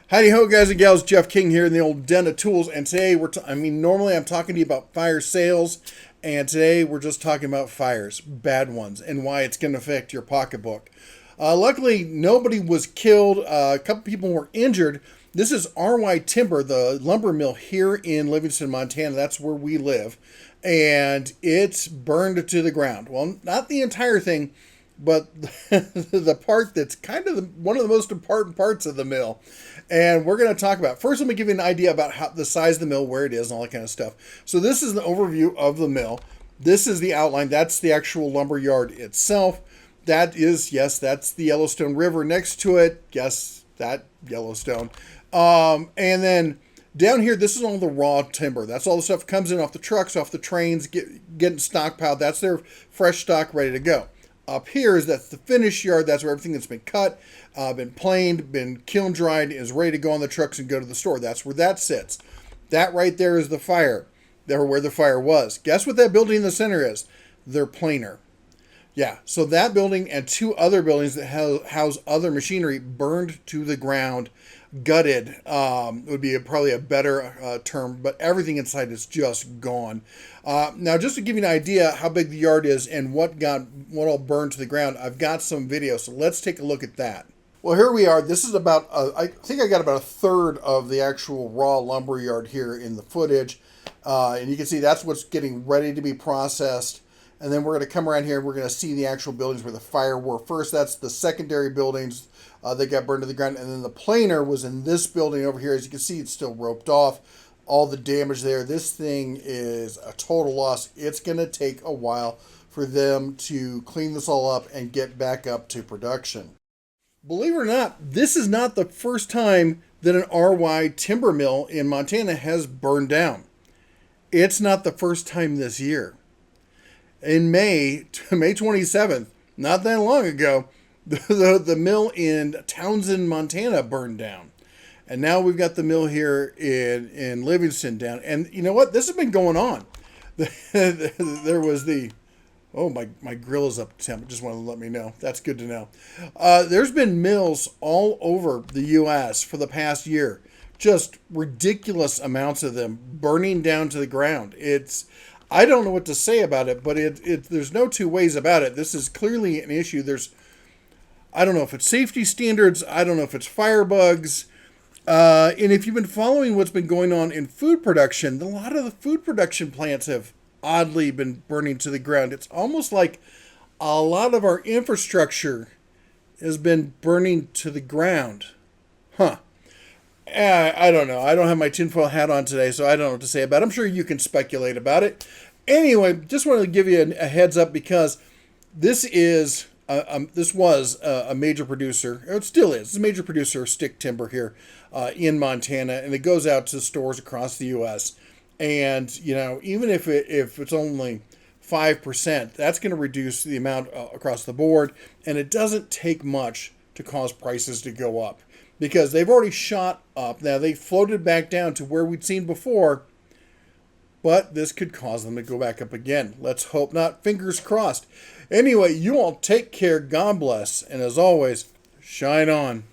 Howdy ho, guys and gals. Jeff King here in the old den of tools, and today normally I'm talking to you about fire sales, and today we're just talking about fires, bad ones, and why it's going to affect your pocketbook. Luckily, nobody was killed. A couple people were injured. This is RY Timber, the lumber mill here in Livingston, Montana. That's where we live, and it's burned to the ground. Well, not the entire thing, but the part that's kind of one of the most important parts of the mill. And we're going to talk about, first let me give you an idea about how the size of the mill, where it is, and all that kind of stuff. So this is an overview of the mill. This is the outline. That's the actual lumber yard itself. That is, yes, that's the Yellowstone River next to it. Yes, that Yellowstone. And then down here, this is all the raw timber. That's all the stuff that comes in off the trucks, off the trains, getting stockpiled. That's their fresh stock ready to go. Up here is that the finished yard. That's where everything that's been cut, been planed, been kiln dried, is ready to go on the trucks and go to the store. That's where that sits. That right there is the fire. There where the fire was. Guess what that building in the center is? Their planer. Yeah, so that building and two other buildings that house other machinery burned to the ground, gutted would be probably a better term, but everything inside is just gone. Now, just to give you an idea how big the yard is and what all burned to the ground, I've got some video, so let's take a look at that. Well, here we are. This is about, I think I got about a third of the actual raw lumber yard here in the footage, and you can see that's what's getting ready to be processed. And then we're going to come around here and we're going to see the actual buildings where the fire were. First, that's the secondary buildings that got burned to the ground. And then the planer was in this building over here. As you can see, it's still roped off. All the damage there. This thing is a total loss. It's going to take a while for them to clean this all up and get back up to production. Believe it or not, this is not the first time that an RY timber mill in Montana has burned down. It's not the first time this year. In May 27th, not that long ago, the mill in Townsend, Montana burned down. And now we've got the mill here in Livingston down. And you know what? This has been going on. There was my grill is up to temp. Just want to let me know. That's good to know. There's been mills all over the U.S. for the past year. Just ridiculous amounts of them burning down to the ground. I don't know what to say about it, but there's no two ways about it. This is clearly an issue. I don't know if it's safety standards. I don't know if it's fire bugs. And if you've been following what's been going on in food production, a lot of the food production plants have oddly been burning to the ground. It's almost like a lot of our infrastructure has been burning to the ground. Huh. I don't know. I don't have my tinfoil hat on today, so I don't know what to say about it. I'm sure you can speculate about it. Anyway, just wanted to give you a heads up because this was a major producer. It still is. It's a major producer of stick timber here in Montana, and it goes out to stores across the U.S. And even if it's only 5%, that's going to reduce the amount across the board, and it doesn't take much to cause prices to go up. Because they've already shot up. Now, they floated back down to where we'd seen before, but this could cause them to go back up again. Let's hope not. Fingers crossed. Anyway, you all take care. God bless. And as always, shine on.